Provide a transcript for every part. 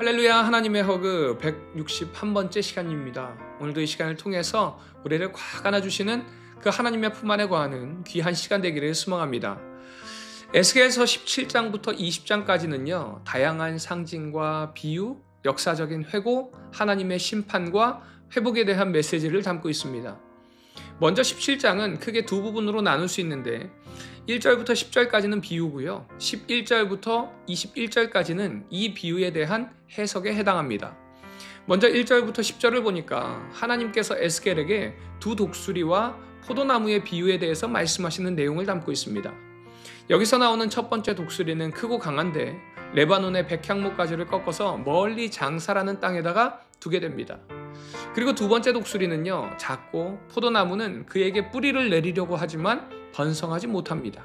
할렐루야. 하나님의 허그 161번째 시간입니다. 오늘도 이 시간을 통해서 우리를 꽉 안아주시는 그 하나님의 품 안에 거하는 귀한 시간 되기를 소망합니다. 에스겔서 17장부터 20장까지는요, 다양한 상징과 비유, 역사적인 회고, 하나님의 심판과 회복에 대한 메시지를 담고 있습니다. 먼저 17장은 크게 두 부분으로 나눌 수 있는데 1절부터 10절까지는 비유고요. 11절부터 21절까지는 이 비유에 대한 해석에 해당합니다. 먼저 1절부터 10절을 보니까 하나님께서 에스겔에게 두 독수리와 포도나무의 비유에 대해서 말씀하시는 내용을 담고 있습니다. 여기서 나오는 첫 번째 독수리는 크고 강한데 레바논의 백향목 가지를 꺾어서 멀리 장사라는 땅에다가 두게 됩니다. 그리고 두 번째 독수리는요, 작고 포도나무는 그에게 뿌리를 내리려고 하지만 번성하지 못합니다.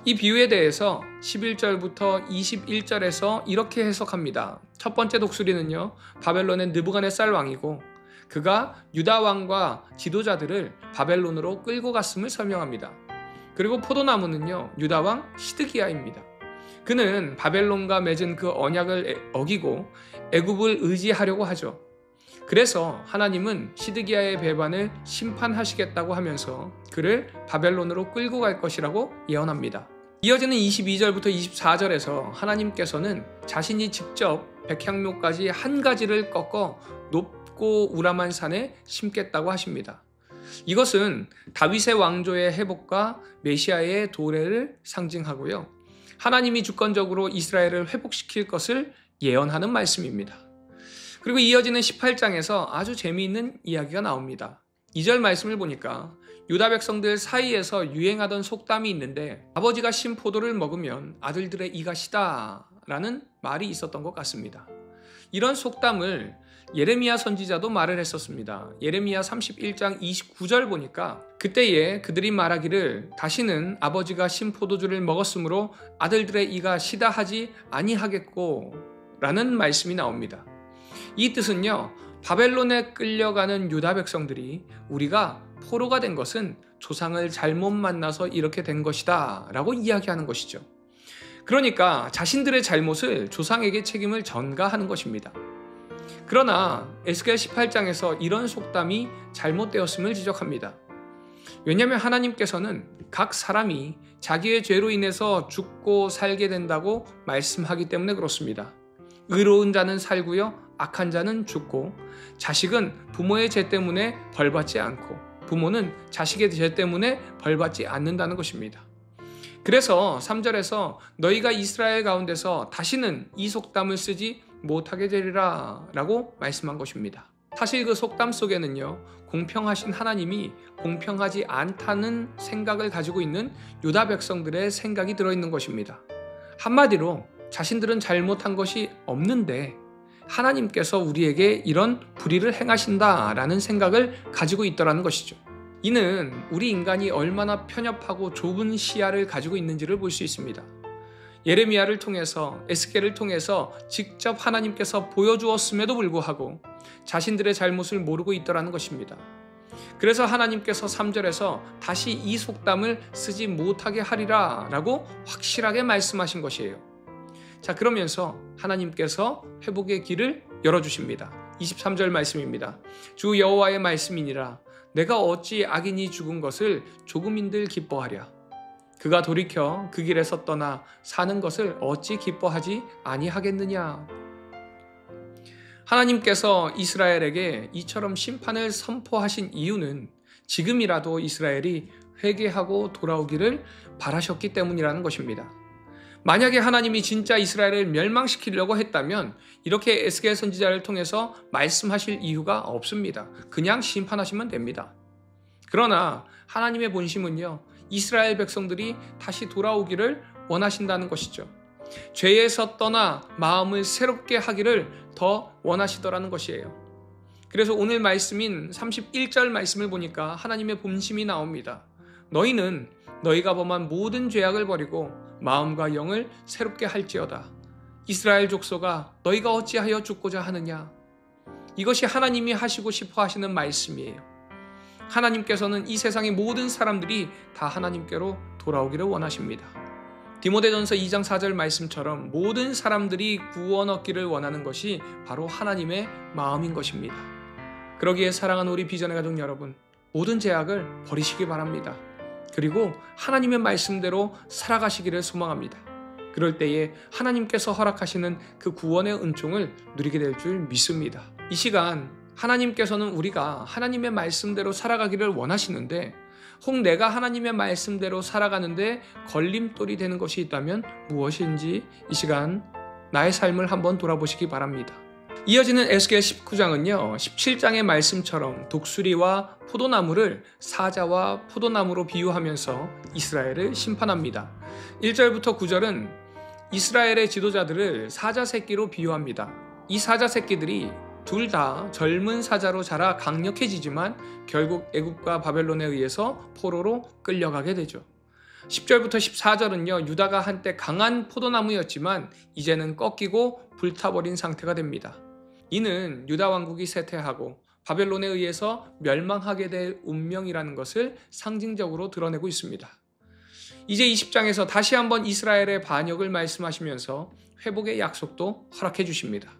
이 비유에 대해서 11절부터 21절에서 이렇게 해석합니다. 첫 번째 독수리는요, 바벨론의 느부갓네살 왕이고 그가 유다 왕과 지도자들을 바벨론으로 끌고 갔음을 설명합니다. 그리고 포도나무는요, 유다 왕 시드기야입니다. 그는 바벨론과 맺은 그 언약을 어기고 애굽을 의지하려고 하죠. 그래서 하나님은 시드기야의 배반을 심판하시겠다고 하면서 그를 바벨론으로 끌고 갈 것이라고 예언합니다. 이어지는 22절부터 24절에서 하나님께서는 자신이 직접 백향목까지 한 가지를 꺾어 높고 우람한 산에 심겠다고 하십니다. 이것은 다윗의 왕조의 회복과 메시아의 도래를 상징하고요, 하나님이 주권적으로 이스라엘을 회복시킬 것을 예언하는 말씀입니다. 그리고 이어지는 18장에서 아주 재미있는 이야기가 나옵니다. 2절 말씀을 보니까 유다 백성들 사이에서 유행하던 속담이 있는데 아버지가 신 포도를 먹으면 아들들의 이가 시다 라는 말이 있었던 것 같습니다. 이런 속담을 예레미야 선지자도 말을 했었습니다. 예레미야 31장 29절 보니까 그때에 그들이 말하기를 다시는 아버지가 신 포도주를 먹었으므로 아들들의 이가 시다 하지 아니하겠고 라는 말씀이 나옵니다. 이 뜻은요, 바벨론에 끌려가는 유다 백성들이 우리가 포로가 된 것은 조상을 잘못 만나서 이렇게 된 것이다 라고 이야기하는 것이죠. 그러니까 자신들의 잘못을 조상에게 책임을 전가하는 것입니다. 그러나 에스겔 18장에서 이런 속담이 잘못되었음을 지적합니다. 왜냐하면 하나님께서는 각 사람이 자기의 죄로 인해서 죽고 살게 된다고 말씀하기 때문에 그렇습니다. 의로운 자는 살고요, 악한 자는 죽고, 자식은 부모의 죄 때문에 벌받지 않고 부모는 자식의 죄 때문에 벌받지 않는다는 것입니다. 그래서 3절에서 너희가 이스라엘 가운데서 다시는 이 속담을 쓰지 못하게 되리라 라고 말씀한 것입니다. 사실 그 속담 속에는요, 공평하신 하나님이 공평하지 않다는 생각을 가지고 있는 유다 백성들의 생각이 들어있는 것입니다. 한마디로 자신들은 잘못한 것이 없는데 하나님께서 우리에게 이런 불의를 행하신다라는 생각을 가지고 있더라는 것이죠. 이는 우리 인간이 얼마나 편협하고 좁은 시야를 가지고 있는지를 볼 수 있습니다. 예레미야를 통해서, 에스겔을 통해서 직접 하나님께서 보여주었음에도 불구하고 자신들의 잘못을 모르고 있더라는 것입니다. 그래서 하나님께서 3절에서 다시 이 속담을 쓰지 못하게 하리라 라고 확실하게 말씀하신 것이에요. 자, 그러면서 하나님께서 회복의 길을 열어주십니다. 23절 말씀입니다. 주 여호와의 말씀이니라. 내가 어찌 악인이 죽은 것을 조금인들 기뻐하랴. 그가 돌이켜 그 길에서 떠나 사는 것을 어찌 기뻐하지 아니하겠느냐. 하나님께서 이스라엘에게 이처럼 심판을 선포하신 이유는 지금이라도 이스라엘이 회개하고 돌아오기를 바라셨기 때문이라는 것입니다. 만약에 하나님이 진짜 이스라엘을 멸망시키려고 했다면 이렇게 에스겔 선지자를 통해서 말씀하실 이유가 없습니다. 그냥 심판하시면 됩니다. 그러나 하나님의 본심은요, 이스라엘 백성들이 다시 돌아오기를 원하신다는 것이죠. 죄에서 떠나 마음을 새롭게 하기를 더 원하시더라는 것이에요. 그래서 오늘 말씀인 31절 말씀을 보니까 하나님의 본심이 나옵니다. 너희는 너희가 범한 모든 죄악을 버리고 마음과 영을 새롭게 할지어다. 이스라엘 족속아, 너희가 어찌하여 죽고자 하느냐. 이것이 하나님이 하시고 싶어 하시는 말씀이에요. 하나님께서는 이 세상의 모든 사람들이 다 하나님께로 돌아오기를 원하십니다. 디모데전서 2장 4절 말씀처럼 모든 사람들이 구원 얻기를 원하는 것이 바로 하나님의 마음인 것입니다. 그러기에 사랑하는 우리 비전의 가족 여러분, 모든 제약을 버리시기 바랍니다. 그리고 하나님의 말씀대로 살아가시기를 소망합니다. 그럴 때에 하나님께서 허락하시는 그 구원의 은총을 누리게 될 줄 믿습니다. 이 시간 하나님께서는 우리가 하나님의 말씀대로 살아가기를 원하시는데, 혹 내가 하나님의 말씀대로 살아가는데 걸림돌이 되는 것이 있다면 무엇인지 이 시간 나의 삶을 한번 돌아보시기 바랍니다. 이어지는 에스겔 19장은요 17장의 말씀처럼 독수리와 포도나무를 사자와 포도나무로 비유하면서 이스라엘을 심판합니다. 1절부터 9절은 이스라엘의 지도자들을 사자 새끼로 비유합니다. 이 사자 새끼들이 둘 다 젊은 사자로 자라 강력해지지만 결국 애굽과 바벨론에 의해서 포로로 끌려가게 되죠. 10절부터 14절은요 유다가 한때 강한 포도나무였지만 이제는 꺾이고 불타버린 상태가 됩니다. 이는 유다 왕국이 쇠퇴하고 바벨론에 의해서 멸망하게 될 운명이라는 것을 상징적으로 드러내고 있습니다. 이제 20장에서 다시 한번 이스라엘의 반역을 말씀하시면서 회복의 약속도 허락해 주십니다.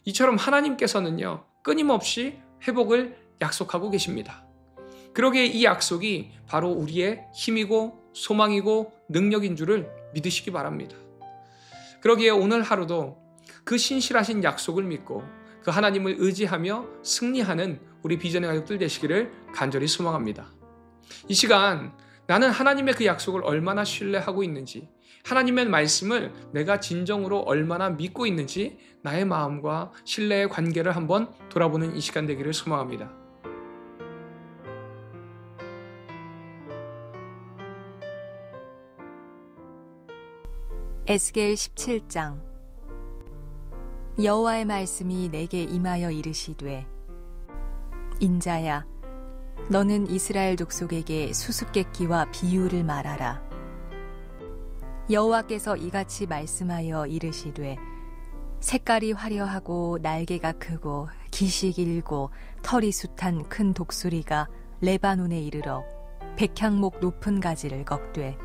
이처럼 하나님께서는요 끊임없이 회복을 약속하고 계십니다. 그러기에 이 약속이 바로 우리의 힘이고 소망이고 능력인 줄을 믿으시기 바랍니다. 그러기에 오늘 하루도 그 신실하신 약속을 믿고 그 하나님을 의지하며 승리하는 우리 비전의 가족들 되시기를 간절히 소망합니다. 이 시간 나는 하나님의 그 약속을 얼마나 신뢰하고 있는지, 하나님의 말씀을 내가 진정으로 얼마나 믿고 있는지 나의 마음과 신뢰의 관계를 한번 돌아보는 이 시간 되기를 소망합니다. 에스겔 17장. 여호와의 말씀이 내게 임하여 이르시되, 인자야, 너는 이스라엘 족속에게 수수께끼와 비유를 말하라. 여호와께서 이같이 말씀하여 이르시되, 색깔이 화려하고 날개가 크고 깃이 길고 털이 숱한 큰 독수리가 레바논에 이르러 백향목 높은 가지를 꺾되,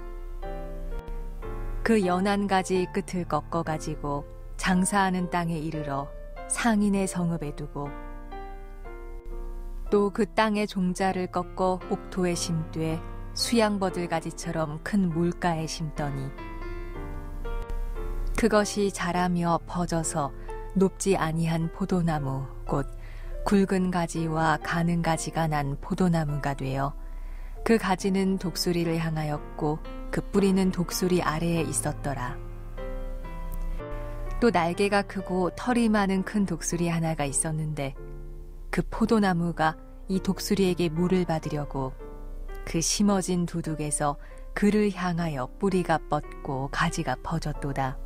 그 연한 가지 끝을 꺾어가지고 장사하는 땅에 이르러 상인의 성읍에 두고, 또 그 땅의 종자를 꺾어 옥토에 심되 수양버들 가지처럼 큰 물가에 심더니, 그것이 자라며 퍼져서 높지 아니한 포도나무 곧 굵은 가지와 가는 가지가 난 포도나무가 되어 그 가지는 독수리를 향하였고 그 뿌리는 독수리 아래에 있었더라. 또 날개가 크고 털이 많은 큰 독수리 하나가 있었는데 그 포도나무가 이 독수리에게 물을 받으려고 그 심어진 두둑에서 그를 향하여 뿌리가 뻗고 가지가 퍼졌도다.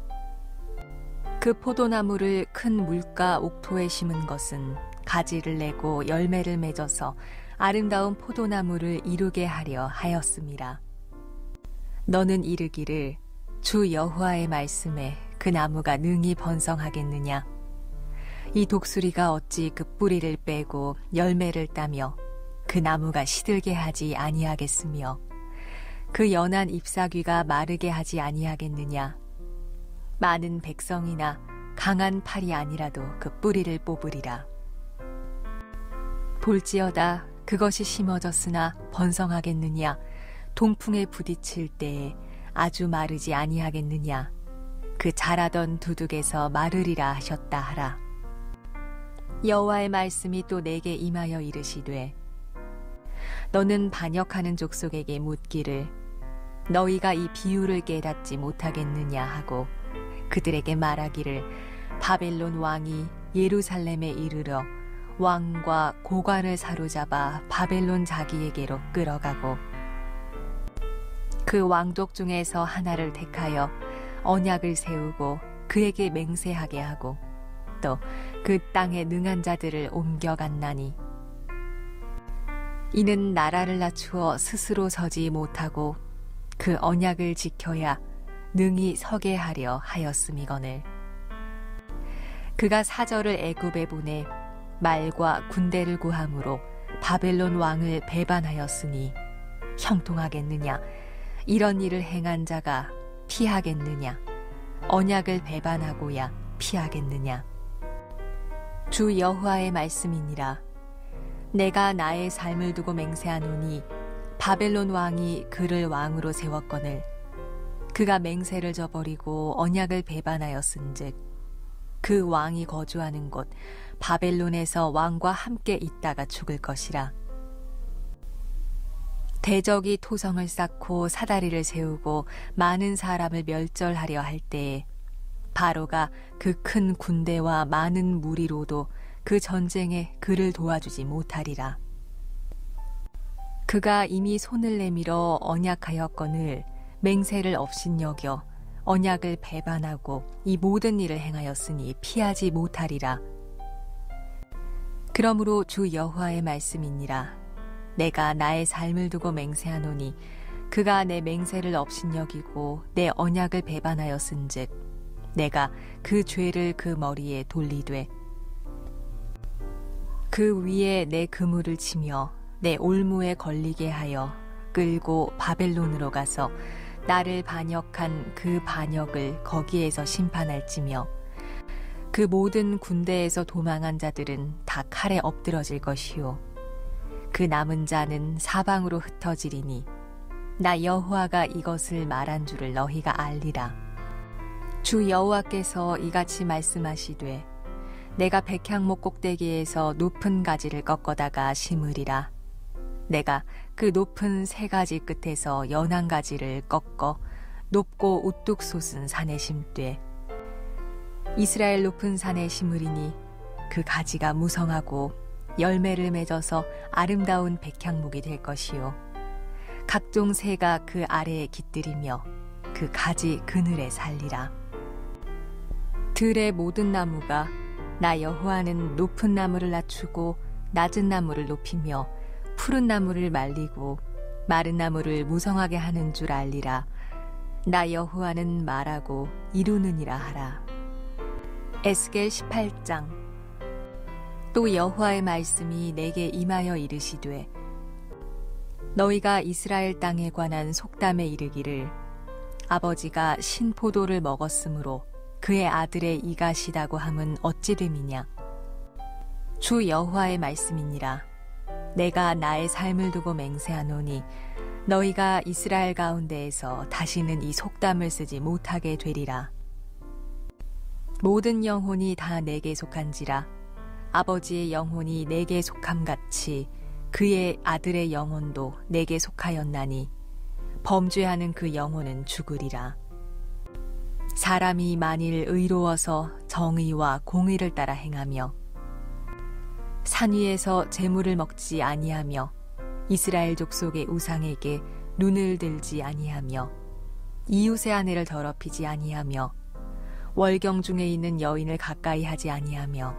그 포도나무를 큰 물가 옥토에 심은 것은 가지를 내고 열매를 맺어서 아름다운 포도나무를 이루게 하려 하였음이라. 너는 이르기를, 주 여호와의 말씀에 그 나무가 능히 번성하겠느냐? 이 독수리가 어찌 그 뿌리를 빼고 열매를 따며 그 나무가 시들게 하지 아니하겠으며 그 연한 잎사귀가 마르게 하지 아니하겠느냐? 많은 백성이나 강한 팔이 아니라도 그 뿌리를 뽑으리라. 볼지어다 그것이 심어졌으나 번성하겠느냐? 동풍에 부딪힐 때에 아주 마르지 아니하겠느냐? 그 자라던 두둑에서 마르리라 하셨다 하라. 여호와의 말씀이 또 내게 임하여 이르시되, 너는 반역하는 족속에게 묻기를, 너희가 이 비유를 깨닫지 못하겠느냐 하고 그들에게 말하기를, 바벨론 왕이 예루살렘에 이르러 왕과 고관을 사로잡아 바벨론 자기에게로 끌어가고 그 왕족 중에서 하나를 택하여 언약을 세우고 그에게 맹세하게 하고 또 그 땅에 능한 자들을 옮겨갔나니, 이는 나라를 낮추어 스스로 서지 못하고 그 언약을 지켜야 능히 서게 하려 하였음이거늘. 그가 사절을 애굽에 보내 말과 군대를 구함으로 바벨론 왕을 배반하였으니 형통하겠느냐? 이런 일을 행한 자가 피하겠느냐? 언약을 배반하고야 피하겠느냐? 주 여호와의 말씀이니라. 내가 나의 삶을 두고 맹세하노니 바벨론 왕이 그를 왕으로 세웠거늘 그가 맹세를 저버리고 언약을 배반하였은즉 그 왕이 거주하는 곳 바벨론에서 왕과 함께 있다가 죽을 것이라. 대적이 토성을 쌓고 사다리를 세우고 많은 사람을 멸절하려 할 때에 바로가 그 큰 군대와 많은 무리로도 그 전쟁에 그를 도와주지 못하리라. 그가 이미 손을 내밀어 언약하였거늘 맹세를 업신여겨 언약을 배반하고 이 모든 일을 행하였으니 피하지 못하리라. 그러므로 주 여호와의 말씀이니라. 내가 나의 삶을 두고 맹세하노니 그가 내 맹세를 업신여기고 내 언약을 배반하였은즉 내가 그 죄를 그 머리에 돌리되 그 위에 내 그물을 치며 내 올무에 걸리게 하여 끌고 바벨론으로 가서 나를 반역한 그 반역을 거기에서 심판할지며 그 모든 군대에서 도망한 자들은 다 칼에 엎드러질 것이요 그 남은 자는 사방으로 흩어지리니 나 여호와가 이것을 말한 줄을 너희가 알리라. 주 여호와께서 이같이 말씀하시되 내가 백향목 꼭대기에서 높은 가지를 꺾어다가 심으리라. 내가 그 높은 세 가지 끝에서 연한 가지를 꺾어 높고 우뚝 솟은 산에 심되 이스라엘 높은 산에 심으리니 그 가지가 무성하고 열매를 맺어서 아름다운 백향목이 될 것이요 각종 새가 그 아래에 깃들이며 그 가지 그늘에 살리라. 들의 모든 나무가 나 여호와는 높은 나무를 낮추고 낮은 나무를 높이며 푸른 나무를 말리고 마른 나무를 무성하게 하는 줄 알리라. 나 여호와는 말하고 이루느니라 하라. 에스겔 18장. 또 여호와의 말씀이 내게 임하여 이르시되 너희가 이스라엘 땅에 관한 속담에 이르기를 아버지가 신포도를 먹었으므로 그의 아들의 이가 시다고 함은 어찌 됨이냐. 주 여호와의 말씀이니라. 내가 나의 삶을 두고 맹세하노니 너희가 이스라엘 가운데에서 다시는 이 속담을 쓰지 못하게 되리라. 모든 영혼이 다 내게 속한지라. 아버지의 영혼이 내게 속함같이 그의 아들의 영혼도 내게 속하였나니 범죄하는 그 영혼은 죽으리라. 사람이 만일 의로워서 정의와 공의를 따라 행하며 산 위에서 재물을 먹지 아니하며 이스라엘 족속의 우상에게 눈을 들지 아니하며 이웃의 아내를 더럽히지 아니하며 월경 중에 있는 여인을 가까이 하지 아니하며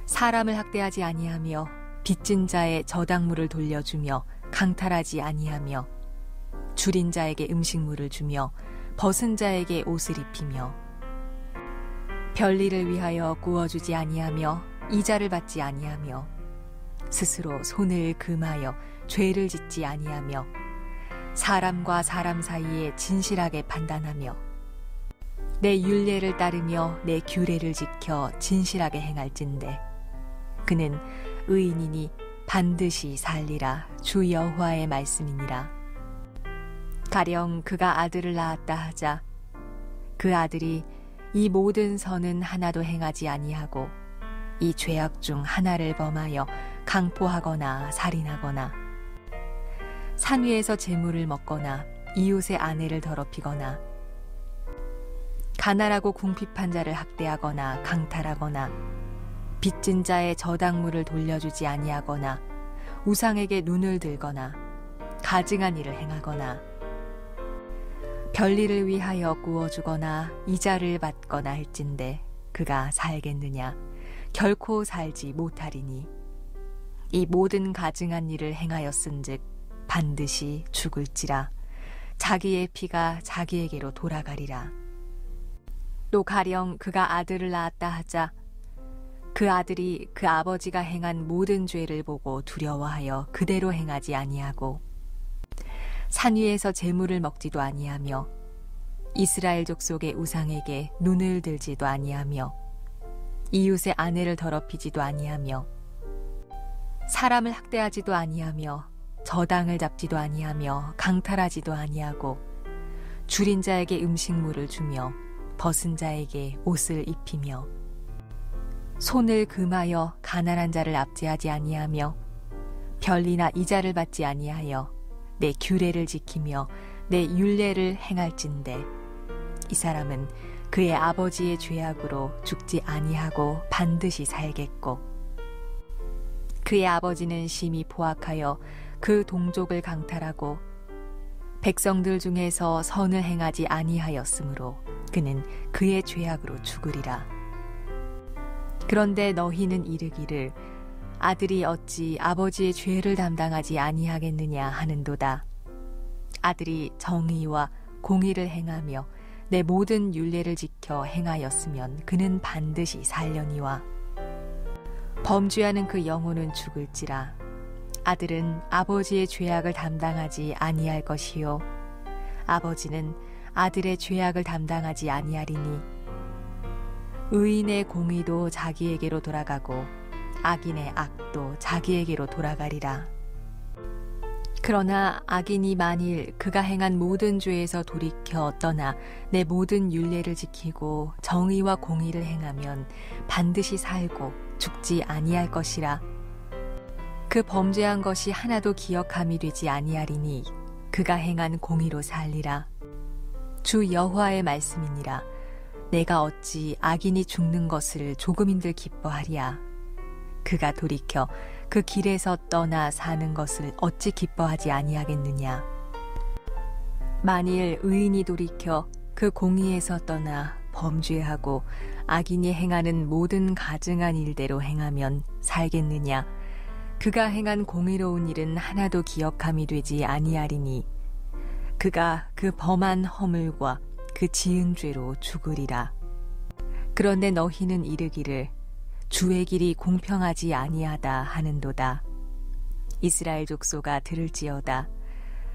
사람을 학대하지 아니하며 빚진 자의 저당물을 돌려주며 강탈하지 아니하며 줄인 자에게 음식물을 주며 벗은 자에게 옷을 입히며 별일을 위하여 구워주지 아니하며 이자를 받지 아니하며 스스로 손을 금하여 죄를 짓지 아니하며 사람과 사람 사이에 진실하게 판단하며 내 율례를 따르며 내 규례를 지켜 진실하게 행할진대 그는 의인이니 반드시 살리라. 주 여호와의 말씀이니라. 가령 그가 아들을 낳았다 하자 그 아들이 이 모든 선은 하나도 행하지 아니하고 이 죄악 중 하나를 범하여 강포하거나 살인하거나 산 위에서 재물을 먹거나 이웃의 아내를 더럽히거나 가난하고 궁핍한 자를 학대하거나 강탈하거나 빚진 자의 저당물을 돌려주지 아니하거나 우상에게 눈을 들거나 가증한 일을 행하거나 별일을 위하여 구워주거나 이자를 받거나 할진대 그가 살겠느냐. 결코 살지 못하리니 이 모든 가증한 일을 행하였은즉 반드시 죽을지라. 자기의 피가 자기에게로 돌아가리라. 또 가령 그가 아들을 낳았다 하자 그 아들이 그 아버지가 행한 모든 죄를 보고 두려워하여 그대로 행하지 아니하고 산 위에서 재물을 먹지도 아니하며 이스라엘 족속의 우상에게 눈을 들지도 아니하며 이웃의 아내를 더럽히지도 아니하며 사람을 학대하지도 아니하며 저당을 잡지도 아니하며 강탈하지도 아니하고 줄인 자에게 음식물을 주며 벗은 자에게 옷을 입히며 손을 금하여 가난한 자를 압제하지 아니하며 별이나 이자를 받지 아니하여 내 규례를 지키며 내 율례를 행할진대 이 사람은 그의 아버지의 죄악으로 죽지 아니하고 반드시 살겠고 그의 아버지는 심히 포악하여 그 동족을 강탈하고 백성들 중에서 선을 행하지 아니하였으므로 그는 그의 죄악으로 죽으리라. 그런데 너희는 이르기를 아들이 어찌 아버지의 죄를 담당하지 아니하겠느냐 하는도다. 아들이 정의와 공의를 행하며 내 모든 율례를 지켜 행하였으면 그는 반드시 살려니와 범죄하는 그 영혼은 죽을지라. 아들은 아버지의 죄악을 담당하지 아니할 것이요 아버지는 아들의 죄악을 담당하지 아니하리니 의인의 공의도 자기에게로 돌아가고 악인의 악도 자기에게로 돌아가리라. 그러나 악인이 만일 그가 행한 모든 죄에서 돌이켜 떠나 내 모든 율례를 지키고 정의와 공의를 행하면 반드시 살고 죽지 아니할 것이라. 그 범죄한 것이 하나도 기억함이 되지 아니하리니 그가 행한 공의로 살리라. 주 여호와의 말씀이니라. 내가 어찌 악인이 죽는 것을 조금인들 기뻐하랴. 그가 돌이켜 그 길에서 떠나 사는 것을 어찌 기뻐하지 아니하겠느냐. 만일 의인이 돌이켜 그 공의에서 떠나 범죄하고 악인이 행하는 모든 가증한 일대로 행하면 살겠느냐. 그가 행한 공의로운 일은 하나도 기억함이 되지 아니하리니 그가 그 범한 허물과 그 지은 죄로 죽으리라. 그런데 너희는 이르기를 주의 길이 공평하지 아니하다 하는도다. 이스라엘 족속아 들을지어다.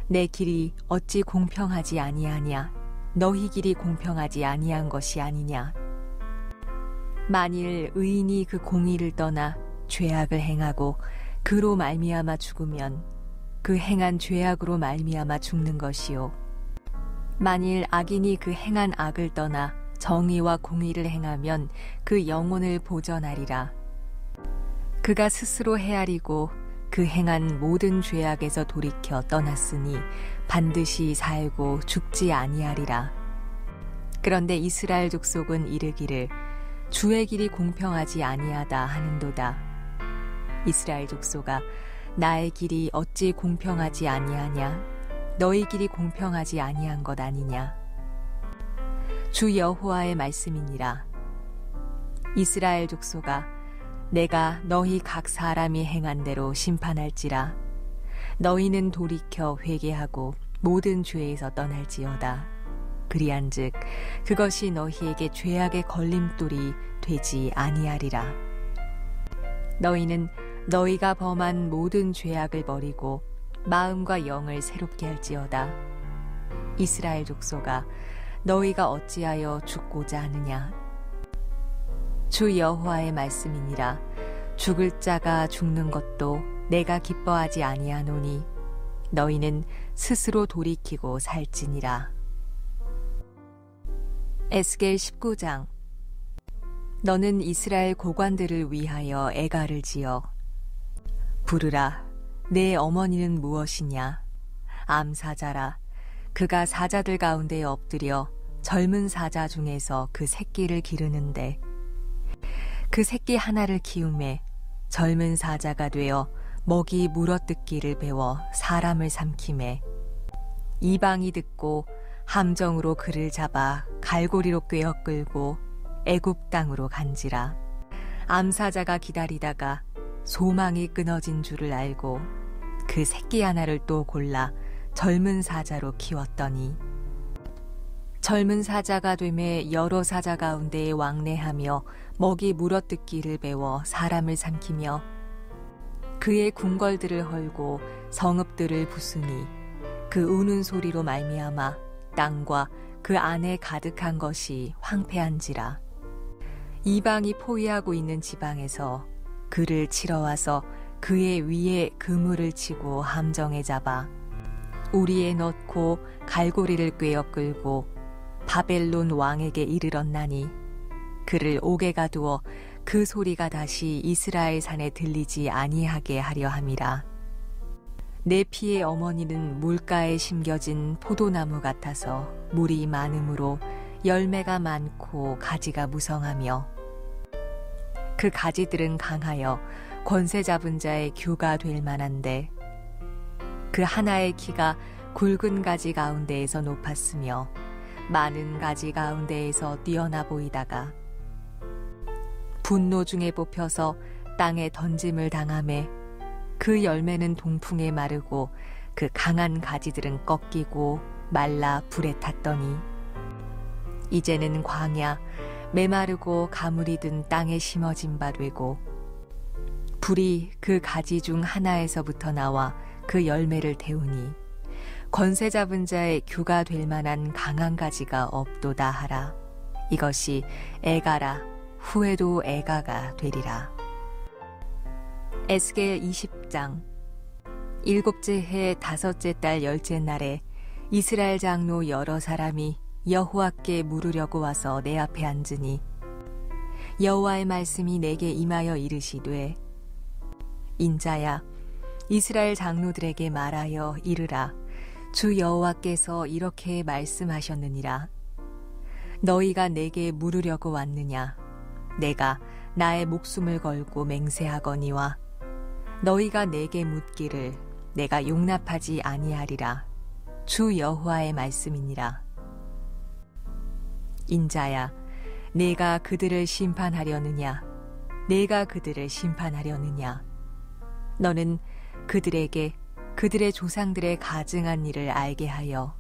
내 길이 어찌 공평하지 아니하냐. 너희 길이 공평하지 아니한 것이 아니냐. 만일 의인이 그 공의를 떠나 죄악을 행하고 그로 말미암아 죽으면 그 행한 죄악으로 말미암아 죽는 것이요 만일 악인이 그 행한 악을 떠나 정의와 공의를 행하면 그 영혼을 보전하리라. 그가 스스로 헤아리고 그 행한 모든 죄악에서 돌이켜 떠났으니 반드시 살고 죽지 아니하리라. 그런데 이스라엘 족속은 이르기를 주의 길이 공평하지 아니하다 하는도다. 이스라엘 족속아 나의 길이 어찌 공평하지 아니하냐. 너희 길이 공평하지 아니한 것 아니냐. 주 여호와의 말씀이니라. 이스라엘 족속아 내가 너희 각 사람이 행한 대로 심판할지라. 너희는 돌이켜 회개하고 모든 죄에서 떠날지어다. 그리한즉 그것이 너희에게 죄악의 걸림돌이 되지 아니하리라. 너희는 너희가 범한 모든 죄악을 버리고 마음과 영을 새롭게 할지어다. 이스라엘 족속아 너희가 어찌하여 죽고자 하느냐. 주 여호와의 말씀이니라. 죽을 자가 죽는 것도 내가 기뻐하지 아니하노니 너희는 스스로 돌이키고 살지니라. 에스겔 19장. 너는 이스라엘 고관들을 위하여 애가를 지어 부르라. 내 어머니는 무엇이냐. 암사자라. 그가 사자들 가운데 엎드려 젊은 사자 중에서 그 새끼를 기르는데 그 새끼 하나를 키우매 젊은 사자가 되어 먹이 물어뜯기를 배워 사람을 삼키매 이방이 듣고 함정으로 그를 잡아 갈고리로 꿰어 끌고 애굽 땅으로 간지라. 암사자가 기다리다가 소망이 끊어진 줄을 알고 그 새끼 하나를 또 골라 젊은 사자로 키웠더니 젊은 사자가 되매 여러 사자 가운데 왕래하며 먹이 물어뜯기를 배워 사람을 삼키며 그의 궁궐들을 헐고 성읍들을 부수니 그 우는 소리로 말미암아 땅과 그 안에 가득한 것이 황폐한지라. 이방이 포위하고 있는 지방에서 그를 치러 와서 그의 위에 그물을 치고 함정에 잡아 우리에 넣고 갈고리를 꿰어 끌고 바벨론 왕에게 이르렀나니 그를 옥에 가두어 그 소리가 다시 이스라엘 산에 들리지 아니하게 하려 함이라. 내 피의 어머니는 물가에 심겨진 포도나무 같아서 물이 많으므로 열매가 많고 가지가 무성하며 그 가지들은 강하여 권세 잡은 자의 규가 될 만한데 그 하나의 키가 굵은 가지 가운데에서 높았으며 많은 가지 가운데에서 뛰어나 보이다가 분노 중에 뽑혀서 땅에 던짐을 당하매 그 열매는 동풍에 마르고 그 강한 가지들은 꺾이고 말라 불에 탔더니 이제는 광야 메마르고 가물이 든 땅에 심어진 바 되고 불이 그 가지 중 하나에서부터 나와 그 열매를 태우니 권세 잡은 자의 규가 될 만한 강한 가지가 없도다 하라. 이것이 애가라. 후에도 애가가 되리라. 에스겔 20장. 일곱째 해 다섯째 달 열째 날에 이스라엘 장로 여러 사람이 여호와께 물으려고 와서 내 앞에 앉으니 여호와의 말씀이 내게 임하여 이르시되 인자야 이스라엘 장로들에게 말하여 이르라. 주 여호와께서 이렇게 말씀하셨느니라. 너희가 내게 물으려고 왔느냐. 내가 나의 목숨을 걸고 맹세하거니와 너희가 내게 묻기를 내가 용납하지 아니하리라. 주 여호와의 말씀이니라. 인자야 내가 그들을 심판하려느냐. 내가 그들을 심판하려느냐. 너는 그들에게 그들의 조상들의 가증한 일을 알게 하여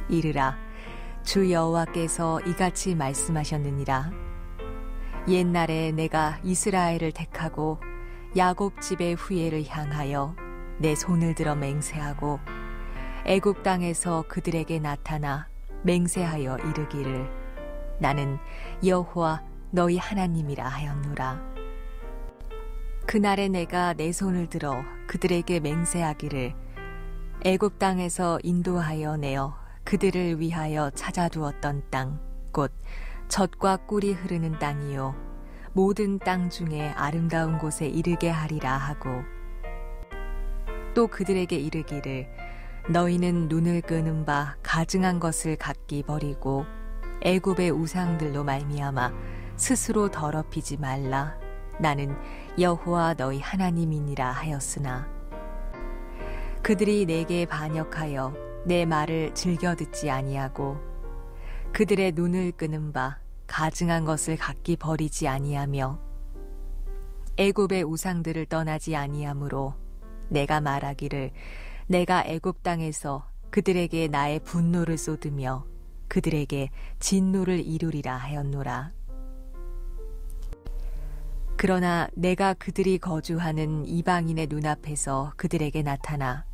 이르라. 주 여호와께서 이같이 말씀하셨느니라. 옛날에 내가 이스라엘을 택하고 야곱 집의 후예를 향하여 내 손을 들어 맹세하고 애굽 땅에서 그들에게 나타나 맹세하여 이르기를 나는 여호와 너희 하나님이라 하였노라. 그날에 내가 내 손을 들어 그들에게 맹세하기를 애굽 땅에서 인도하여 내어 그들을 위하여 찾아두었던 땅 곧 젖과 꿀이 흐르는 땅이요 모든 땅 중에 아름다운 곳에 이르게 하리라 하고 또 그들에게 이르기를 너희는 눈을 끄는 바 가증한 것을 각기 버리고 애굽의 우상들로 말미암아 스스로 더럽히지 말라. 나는 여호와 너희 하나님이니라 하였으나 그들이 내게 반역하여 내 말을 즐겨 듣지 아니하고 그들의 눈을 끄는 바 가증한 것을 각기 버리지 아니하며 애굽의 우상들을 떠나지 아니하므로 내가 말하기를 내가 애굽 땅에서 그들에게 나의 분노를 쏟으며 그들에게 진노를 이루리라 하였노라. 그러나 내가 그들이 거주하는 이방인의 눈앞에서 그들에게 나타나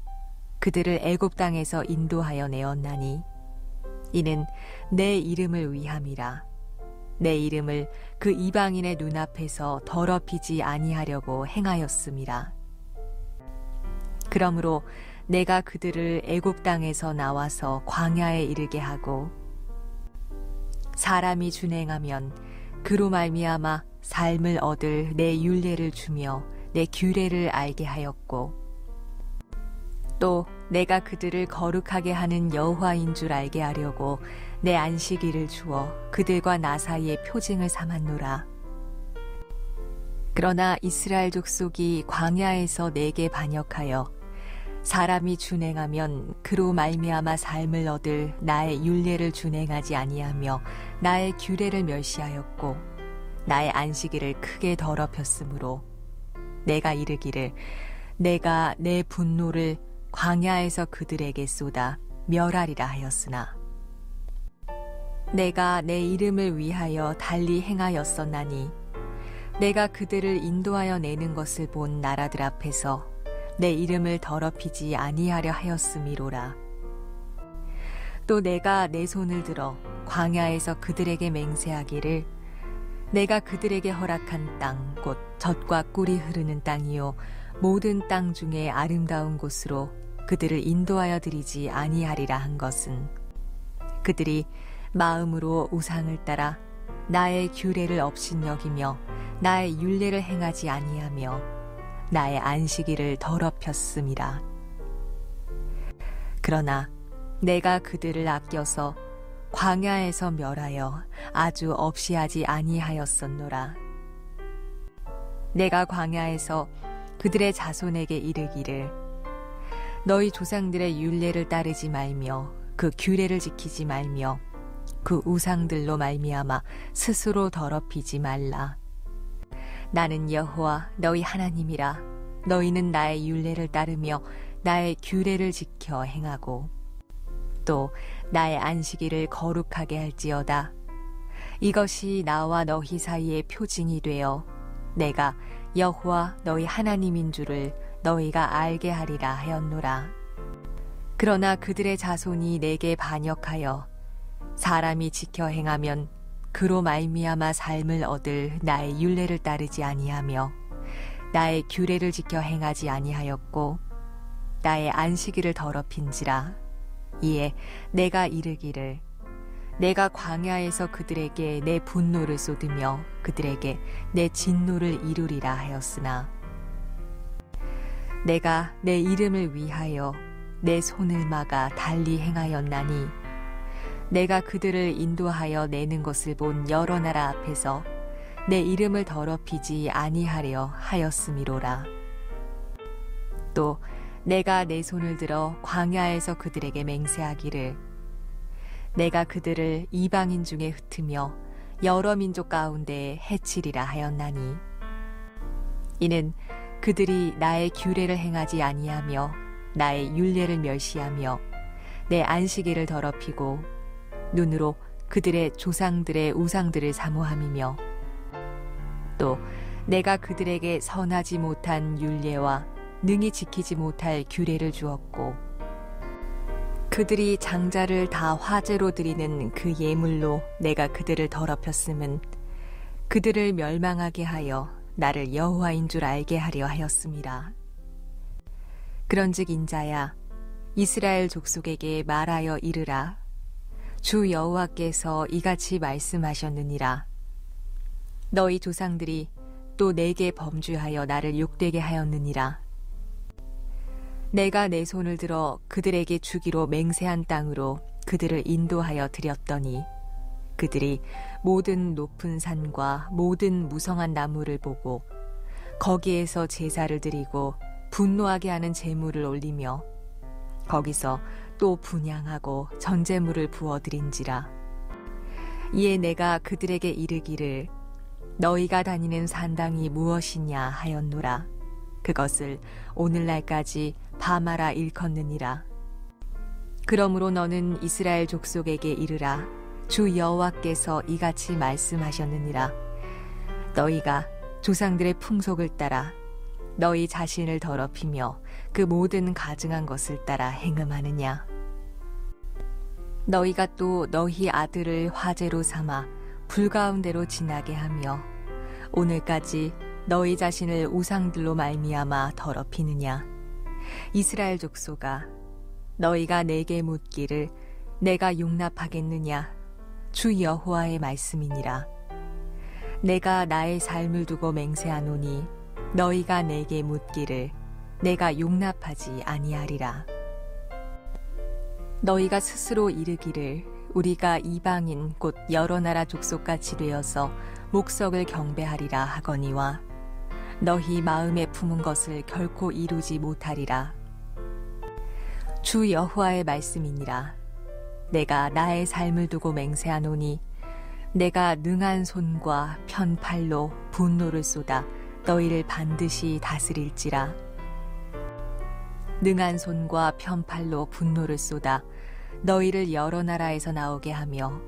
그들을 애굽 땅에서 인도하여 내었나니 이는 내 이름을 위함이라. 내 이름을 그 이방인의 눈앞에서 더럽히지 아니하려고 행하였음이라. 그러므로 내가 그들을 애굽 땅에서 나와서 광야에 이르게 하고 사람이 준행하면 그로 말미암아 삶을 얻을 내 율례를 주며 내 규례를 알게 하였고 또 내가 그들을 거룩하게 하는 여호와인 줄 알게 하려고 내 안식일을 주어 그들과 나 사이에 표징을 삼았노라. 그러나 이스라엘 족속이 광야에서 내게 반역하여 사람이 준행하면 그로 말미암아 삶을 얻을 나의 율례를 준행하지 아니하며 나의 규례를 멸시하였고 나의 안식일을 크게 더럽혔으므로 내가 이르기를 내가 내 분노를 광야에서 그들에게 쏟아 멸하리라 하였으나 내가 내 이름을 위하여 달리 행하였었나니 내가 그들을 인도하여 내는 것을 본 나라들 앞에서 내 이름을 더럽히지 아니하려 하였음이로라. 또 내가 내 손을 들어 광야에서 그들에게 맹세하기를 내가 그들에게 허락한 땅 곧 젖과 꿀이 흐르는 땅이요 모든 땅 중에 아름다운 곳으로 그들을 인도하여 드리지 아니하리라 한 것은 그들이 마음으로 우상을 따라 나의 규례를 업신여기며 나의 율례를 행하지 아니하며 나의 안식일을 더럽혔음이라. 그러나 내가 그들을 아껴서 광야에서 멸하여 아주 없이 하지 아니하였었노라. 내가 광야에서 그들의 자손에게 이르기를 너희 조상들의 율례를 따르지 말며 그 규례를 지키지 말며 그 우상들로 말미암아 스스로 더럽히지 말라. 나는 여호와 너희 하나님이라. 너희는 나의 율례를 따르며 나의 규례를 지켜 행하고 또 나의 안식일을 거룩하게 할지어다. 이것이 나와 너희 사이의 표징이 되어 내가 여호와 너희 하나님인 줄을 너희가 알게 하리라 하였노라. 그러나 그들의 자손이 내게 반역하여 사람이 지켜 행하면 그로 말미암아 삶을 얻을 나의 율례를 따르지 아니하며 나의 규례를 지켜 행하지 아니하였고 나의 안식일을 더럽힌지라. 이에 내가 이르기를 내가 광야에서 그들에게 내 분노를 쏟으며 그들에게 내 진노를 이루리라 하였으나 내가 내 이름을 위하여 내 손을 막아 달리 행하였나니 내가 그들을 인도하여 내는 것을 본 여러 나라 앞에서 내 이름을 더럽히지 아니하려 하였음이로라. 또 내가 내 손을 들어 광야에서 그들에게 맹세하기를 내가 그들을 이방인 중에 흩으며 여러 민족 가운데에 해치리라 하였나니 이는 그들이 나의 규례를 행하지 아니하며 나의 율례를 멸시하며 내 안식일을 더럽히고 눈으로 그들의 조상들의 우상들을 사모함이며 또 내가 그들에게 선하지 못한 율례와 능히 지키지 못할 규례를 주었고 그들이 장자를 다 화제로 드리는 그 예물로 내가 그들을 더럽혔음은 그들을 멸망하게 하여 나를 여호와인 줄 알게 하려 하였음이라. 그런즉 인자야 이스라엘 족속에게 말하여 이르라. 주 여호와께서 이같이 말씀하셨느니라. 너희 조상들이 또 내게 범죄하여 나를 욕되게 하였느니라. 내가 내 손을 들어 그들에게 주기로 맹세한 땅으로 그들을 인도하여 드렸더니 그들이 모든 높은 산과 모든 무성한 나무를 보고 거기에서 제사를 드리고 분노하게 하는 제물을 올리며 거기서 또 분향하고 전제물을 부어드린지라. 이에 내가 그들에게 이르기를 너희가 다니는 산당이 무엇이냐 하였노라. 그것을 오늘날까지 바마라 일컫느니라. 그러므로 너는 이스라엘 족속에게 이르라. 주 여호와께서 이같이 말씀하셨느니라. 너희가 조상들의 풍속을 따라 너희 자신을 더럽히며 그 모든 가증한 것을 따라 행음하느냐. 너희가 또 너희 아들을 화제로 삼아 불 가운데로 지나게 하며 오늘까지 너희 자신을 우상들로 말미암아 더럽히느냐. 이스라엘 족속아, 너희가 내게 묻기를 내가 용납하겠느냐. 주 여호와의 말씀이니라. 내가 나의 삶을 두고 맹세하노니 너희가 내게 묻기를 내가 용납하지 아니하리라. 너희가 스스로 이르기를 우리가 이방인 곧 여러 나라 족속같이 되어서 목석을 경배하리라 하거니와 너희 마음에 품은 것을 결코 이루지 못하리라. 주 여호와의 말씀이니라. 내가 나의 삶을 두고 맹세하노니 내가 능한 손과 편팔로 분노를 쏟아 너희를 반드시 다스릴지라. 능한 손과 편팔로 분노를 쏟아 너희를 여러 나라에서 나오게 하며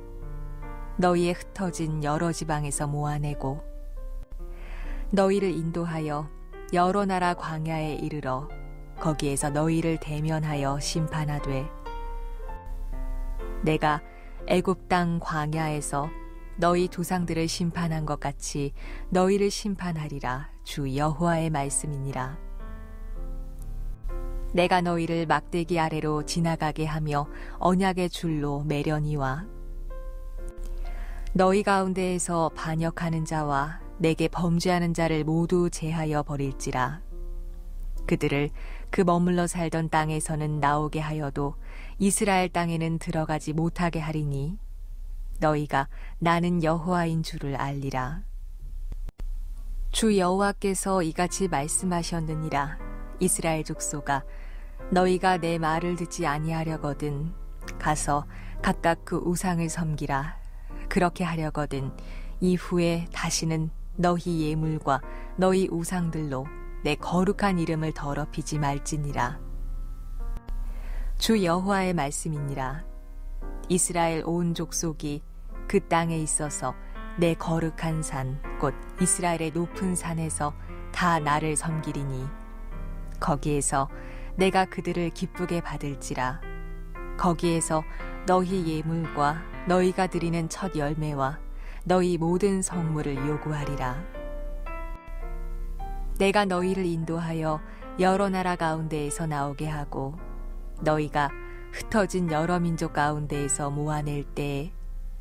너희의 흩어진 여러 지방에서 모아내고 너희를 인도하여 여러 나라 광야에 이르러 거기에서 너희를 대면하여 심판하되 내가 애굽 땅 광야에서 너희 조상들을 심판한 것 같이 너희를 심판하리라. 주 여호와의 말씀이니라. 내가 너희를 막대기 아래로 지나가게 하며 언약의 줄로 매려니와 너희 가운데에서 반역하는 자와 내게 범죄하는 자를 모두 제하여 버릴지라. 그들을 그 머물러 살던 땅에서는 나오게 하여도 이스라엘 땅에는 들어가지 못하게 하리니 너희가 나는 여호와인 줄을 알리라. 주 여호와께서 이같이 말씀하셨느니라. 이스라엘 족속아, 너희가 내 말을 듣지 아니하려거든 가서 각각 그 우상을 섬기라. 그렇게 하려거든 이후에 다시는 너희 예물과 너희 우상들로 내 거룩한 이름을 더럽히지 말지니라. 주 여호와의 말씀이니라. 이스라엘 온 족속이 그 땅에 있어서 내 거룩한 산 곧 이스라엘의 높은 산에서 다 나를 섬기리니 거기에서 내가 그들을 기쁘게 받을지라. 거기에서 너희 예물과 너희가 드리는 첫 열매와 너희 모든 성물을 요구하리라. 내가 너희를 인도하여 여러 나라 가운데에서 나오게 하고 너희가 흩어진 여러 민족 가운데에서 모아낼 때에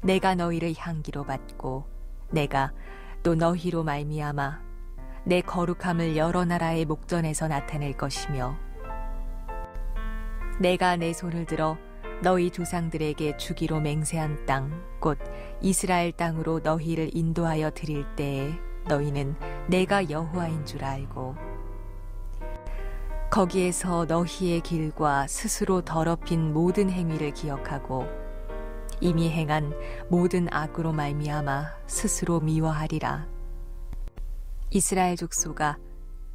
내가 너희를 향기로 받고 내가 또 너희로 말미암아 내 거룩함을 여러 나라의 목전에서 나타낼 것이며 내가 내 손을 들어 너희 조상들에게 주기로 맹세한 땅 곧 이스라엘 땅으로 너희를 인도하여 드릴 때에 너희는 내가 여호와인 줄 알고 거기에서 너희의 길과 스스로 더럽힌 모든 행위를 기억하고 이미 행한 모든 악으로 말미암아 스스로 미워하리라. 이스라엘 족속아,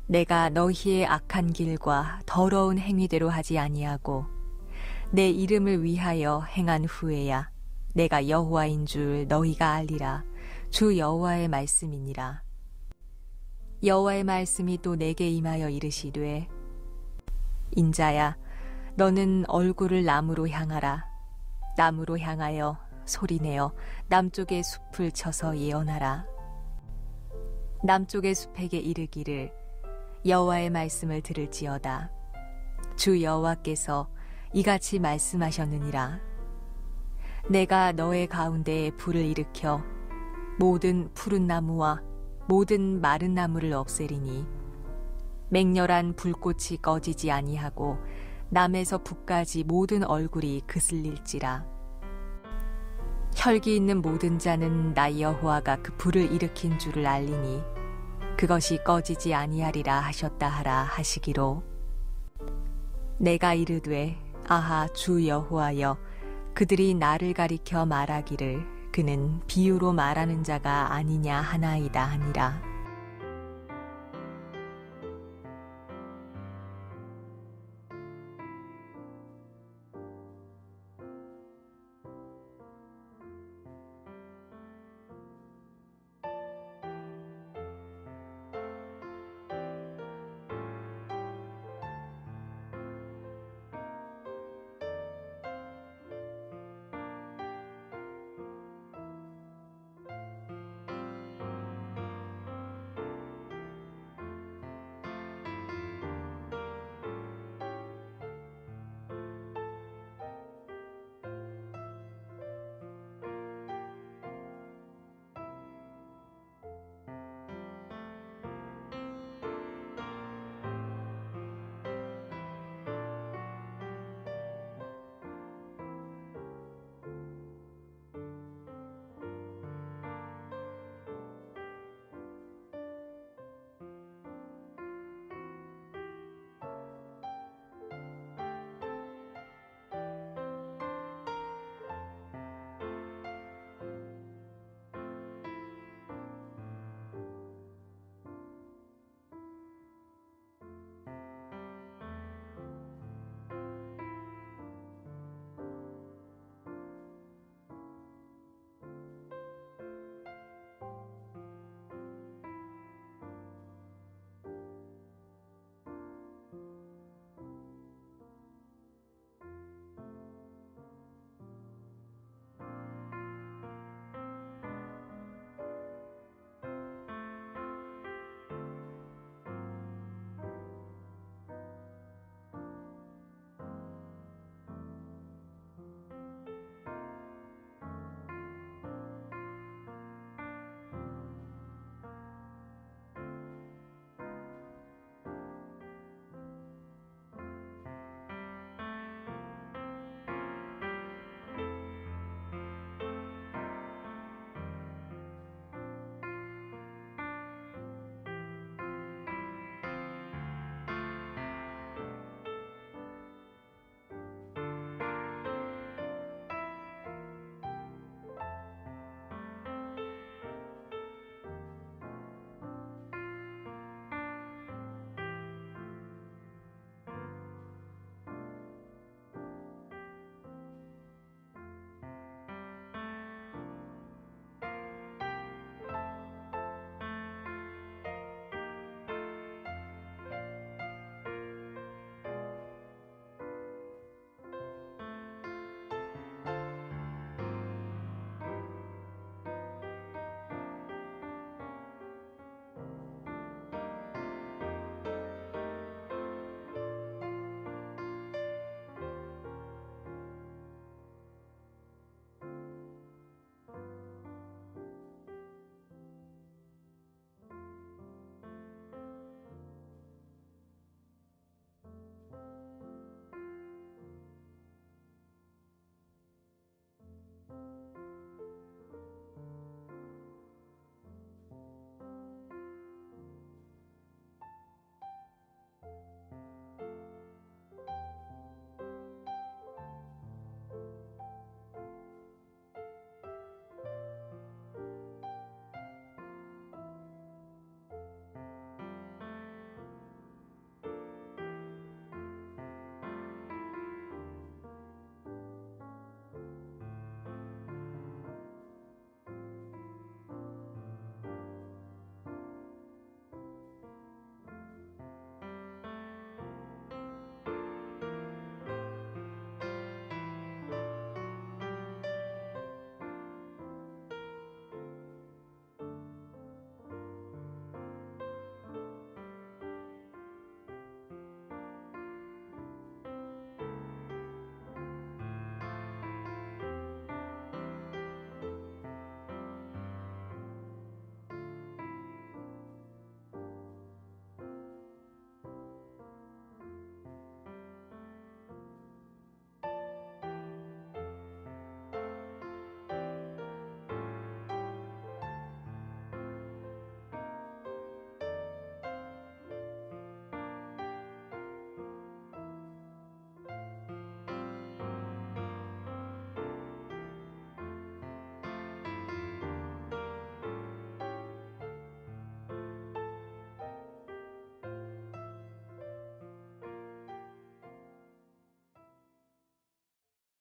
내가 너희의 악한 길과 더러운 행위대로 하지 아니하고 내 이름을 위하여 행한 후에야 내가 여호와인 줄 너희가 알리라. 주 여호와의 말씀이니라. 여호와의 말씀이 또 내게 임하여 이르시되 인자야, 너는 얼굴을 남으로 향하라. 남으로 향하여 소리내어 남쪽의 숲을 쳐서 예언하라. 남쪽의 숲에게 이르기를 여호와의 말씀을 들을지어다. 주 여호와께서 이같이 말씀하셨느니라. 내가 너의 가운데에 불을 일으켜 모든 푸른 나무와 모든 마른 나무를 없애리니 맹렬한 불꽃이 꺼지지 아니하고 남에서 북까지 모든 얼굴이 그슬릴지라. 혈기 있는 모든 자는 나 여호와가 그 불을 일으킨 줄을 알리니 그것이 꺼지지 아니하리라 하셨다 하라 하시기로 내가 이르되 아하 주 여호와여, 그들이 나를 가리켜 말하기를 그는 비유로 말하는 자가 아니냐 하나이다 하니라.